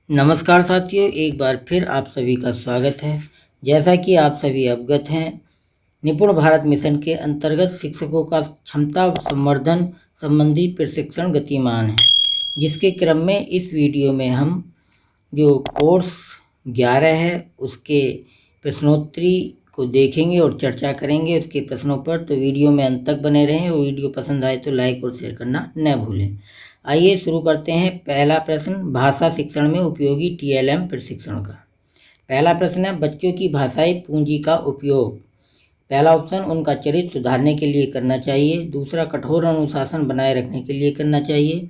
नमस्कार साथियों, एक बार फिर आप सभी का स्वागत है। जैसा कि आप सभी अवगत हैं, निपुण भारत मिशन के अंतर्गत शिक्षकों का क्षमता संवर्धन संबंधी प्रशिक्षण गतिमान है, जिसके क्रम में इस वीडियो में हम जो कोर्स 11 है उसके प्रश्नोत्तरी को देखेंगे और चर्चा करेंगे उसके प्रश्नों पर। तो वीडियो में अंत तक बने रहें और वीडियो पसंद आए तो लाइक और शेयर करना न भूलें। आइए शुरू करते हैं। पहला प्रश्न, भाषा शिक्षण में उपयोगी टीएलएम प्रशिक्षण का। पहला प्रश्न है, बच्चों की भाषाई पूंजी का उपयोग। पहला ऑप्शन, उनका चरित्र सुधारने के लिए करना चाहिए। दूसरा, कठोर अनुशासन बनाए रखने के लिए करना चाहिए।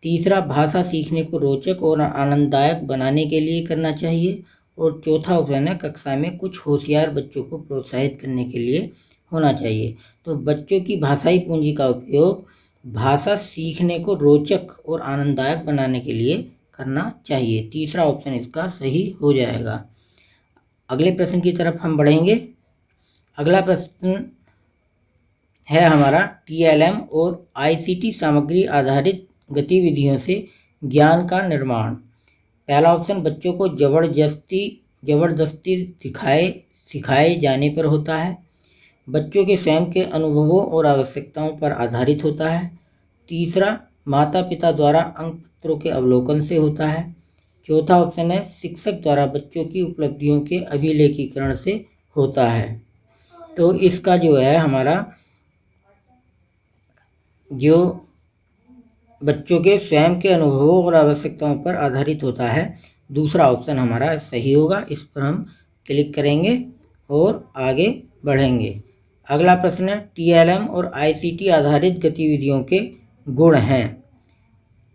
तीसरा, भाषा सीखने को रोचक और आनंददायक बनाने के लिए करना चाहिए। और चौथा ऑप्शन है, कक्षा में कुछ होशियार बच्चों को प्रोत्साहित करने के लिए होना चाहिए। तो बच्चों की भाषाई पूंजी का उपयोग भाषा सीखने को रोचक और आनंददायक बनाने के लिए करना चाहिए। तीसरा ऑप्शन इसका सही हो जाएगा। अगले प्रश्न की तरफ हम बढ़ेंगे। अगला प्रश्न है हमारा, टीएलएम और आईसीटी सामग्री आधारित गतिविधियों से ज्ञान का निर्माण। पहला ऑप्शन, बच्चों को जबरदस्ती सिखाए जाने पर होता है। बच्चों के स्वयं के अनुभवों और आवश्यकताओं पर आधारित होता है। तीसरा, माता पिता द्वारा अंक पत्रों के अवलोकन से होता है। चौथा ऑप्शन है, शिक्षक द्वारा बच्चों की उपलब्धियों के अभिलेखीकरण से होता है। तो इसका जो है हमारा जो बच्चों के स्वयं के अनुभवों और आवश्यकताओं पर आधारित होता है, दूसरा ऑप्शन हमारा सही होगा। इस पर हम क्लिक करेंगे और आगे बढ़ेंगे। अगला प्रश्न है, टीएलएम और आईसीटी आधारित गतिविधियों के गुण हैं।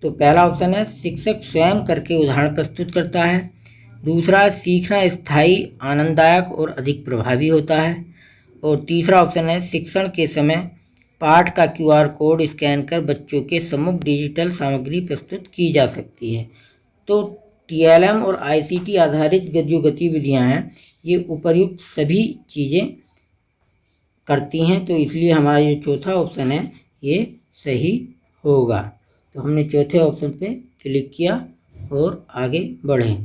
तो पहला ऑप्शन है, शिक्षक स्वयं करके उदाहरण प्रस्तुत करता है। दूसरा, सीखना स्थायी, आनंददायक और अधिक प्रभावी होता है। और तीसरा ऑप्शन है, शिक्षण के समय पाठ का QR कोड स्कैन कर बच्चों के सम्मुख डिजिटल सामग्री प्रस्तुत की जा सकती है। तो टीएलएम और आईसीटी आधारित जो गतिविधियां हैं ये उपर्युक्त सभी चीज़ें करती हैं, तो इसलिए हमारा जो चौथा ऑप्शन है ये सही होगा। तो हमने चौथे ऑप्शन पे क्लिक किया और आगे बढ़े।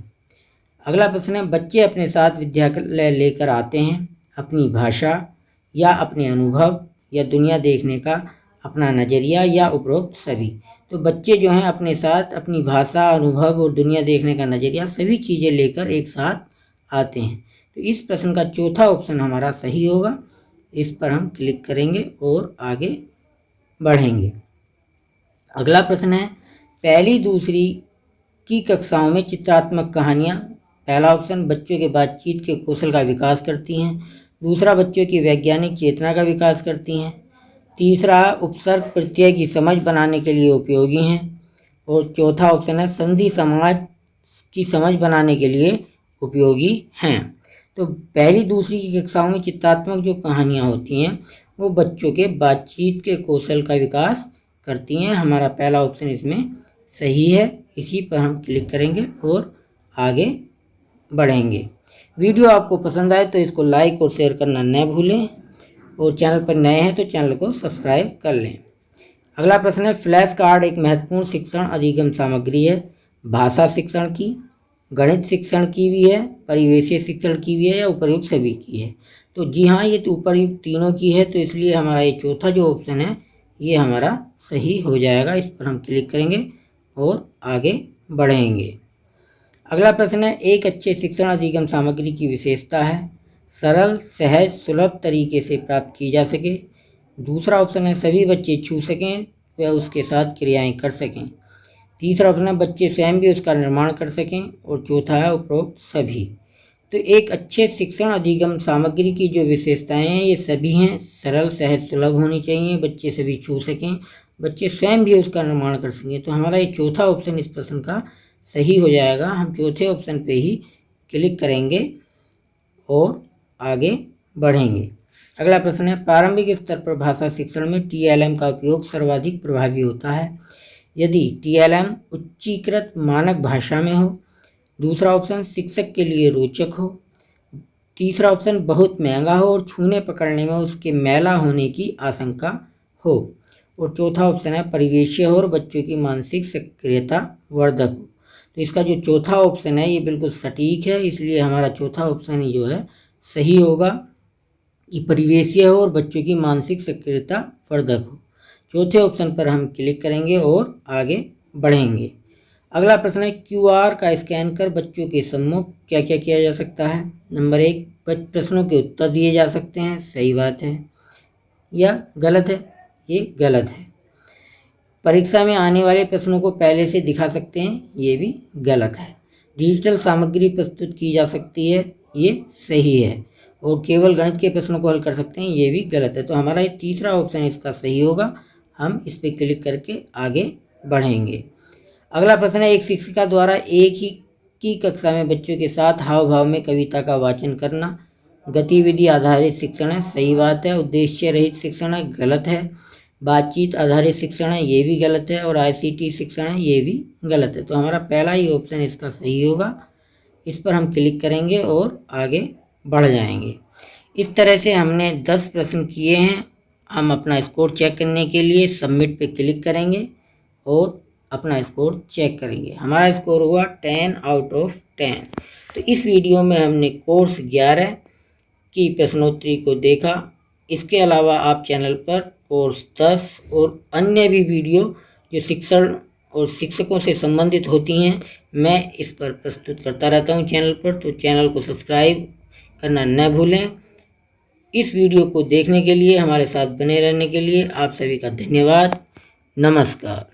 अगला प्रश्न है, बच्चे अपने साथ विद्यालय लेकर आते हैं अपनी भाषा या अपने अनुभव या दुनिया देखने का अपना नज़रिया या उपरोक्त सभी। तो बच्चे जो हैं अपने साथ अपनी भाषा, अनुभव और दुनिया देखने का नज़रिया सभी चीज़ें लेकर एक साथ आते हैं। तो इस प्रश्न का चौथा ऑप्शन हमारा सही होगा। इस पर हम क्लिक करेंगे और आगे बढ़ेंगे। अगला प्रश्न है, पहली दूसरी की कक्षाओं में चित्रात्मक कहानियाँ। पहला ऑप्शन, बच्चों के बातचीत के कौशल का विकास करती हैं। दूसरा, बच्चों की वैज्ञानिक चेतना का विकास करती हैं। तीसरा, उपसर्ग प्रत्यय की समझ बनाने के लिए उपयोगी हैं। और चौथा ऑप्शन है, संधि समाज की समझ बनाने के लिए उपयोगी हैं। तो पहली दूसरी की कक्षाओं में चित्रात्मक जो कहानियाँ होती हैं वो बच्चों के बातचीत के कौशल का विकास करती हैं। हमारा पहला ऑप्शन इसमें सही है। इसी पर हम क्लिक करेंगे और आगे बढ़ेंगे। वीडियो आपको पसंद आए तो इसको लाइक और शेयर करना न भूलें और चैनल पर नए हैं तो चैनल को सब्सक्राइब कर लें। अगला प्रश्न है, फ्लैश कार्ड एक महत्वपूर्ण शिक्षण अधिगम सामग्री है। भाषा शिक्षण की, गणित शिक्षण की भी है, परिवेशीय शिक्षण की भी है या उपर्युक्त सभी की है। तो जी हाँ, ये तो उपर्युक्त तीनों की है। तो इसलिए हमारा ये चौथा जो ऑप्शन है ये हमारा सही हो जाएगा। इस पर हम क्लिक करेंगे और आगे बढ़ेंगे। अगला प्रश्न है, एक अच्छे शिक्षण अधिगम सामग्री की विशेषता है सरल, सहज, सुलभ तरीके से प्राप्त की जा सके। दूसरा ऑप्शन है, सभी बच्चे छू सकें व उसके साथ क्रियाएं कर सकें। तीसरा ऑप्शन है, बच्चे स्वयं भी उसका निर्माण कर सकें। और चौथा है, उपरोक्त सभी। तो एक अच्छे शिक्षण अधिगम सामग्री की जो विशेषताएं हैं ये सभी हैं सरल, सहज, सुलभ होनी चाहिए, बच्चे सभी छू सकें, बच्चे स्वयं भी उसका निर्माण कर सकें। तो हमारा ये चौथा ऑप्शन इस प्रश्न का सही हो जाएगा। हम चौथे ऑप्शन पे ही क्लिक करेंगे और आगे बढ़ेंगे। अगला प्रश्न है, प्रारंभिक स्तर पर भाषा शिक्षण में टीएलएम का उपयोग सर्वाधिक प्रभावी होता है यदि टीएलएम उच्चीकृत मानक भाषा में हो। दूसरा ऑप्शन, शिक्षक के लिए रोचक हो। तीसरा ऑप्शन, बहुत महंगा हो और छूने पकड़ने में उसके मैला होने की आशंका हो। और चौथा ऑप्शन है, परिवेशीय हो और बच्चों की मानसिक सक्रियता वर्धक हो। तो इसका जो चौथा ऑप्शन है ये बिल्कुल सटीक है, इसलिए हमारा चौथा ऑप्शन ही जो है सही होगा कि परिवेशीय हो और बच्चों की मानसिक सक्रियता वर्धक हो। चौथे ऑप्शन पर हम क्लिक करेंगे और आगे बढ़ेंगे। अगला प्रश्न है QR का स्कैन कर बच्चों के सम्मुख क्या क्या किया जा सकता है। नंबर 1, प्रश्नों के उत्तर दिए जा सकते हैं, सही बात है या गलत है? ये गलत है। परीक्षा में आने वाले प्रश्नों को पहले से दिखा सकते हैं, ये भी गलत है। डिजिटल सामग्री प्रस्तुत की जा सकती है, ये सही है। और केवल गणित के प्रश्नों को हल कर सकते हैं, ये भी गलत है। तो हमारा ये तीसरा ऑप्शन इसका सही होगा। हम इस पर क्लिक करके आगे बढ़ेंगे। अगला प्रश्न है एक शिक्षिका द्वारा एक ही की कक्षा में बच्चों के साथ हाव भाव में कविता का वाचन करना गतिविधि आधारित शिक्षण है, सही बात है। उद्देश्य रहित शिक्षण है, गलत है। बातचीत आधारित शिक्षण है, ये भी गलत है। और ICT शिक्षण है, ये भी गलत है। तो हमारा पहला ही ऑप्शन इसका सही होगा। इस पर हम क्लिक करेंगे और आगे बढ़ जाएंगे। इस तरह से हमने 10 प्रश्न किए हैं। हम अपना स्कोर चेक करने के लिए सबमिट पे क्लिक करेंगे और अपना स्कोर चेक करेंगे। हमारा स्कोर हुआ 10 आउट ऑफ 10। तो इस वीडियो में हमने कोर्स 11 की प्रश्नोत्तरी को देखा। इसके अलावा आप चैनल पर कोर्स 10 और अन्य भी वीडियो जो शिक्षण और शिक्षकों से संबंधित होती हैं, मैं इस पर प्रस्तुत करता रहता हूं चैनल पर। तो चैनल को सब्सक्राइब करना न भूलें। इस वीडियो को देखने के लिए, हमारे साथ बने रहने के लिए आप सभी का धन्यवाद। नमस्कार।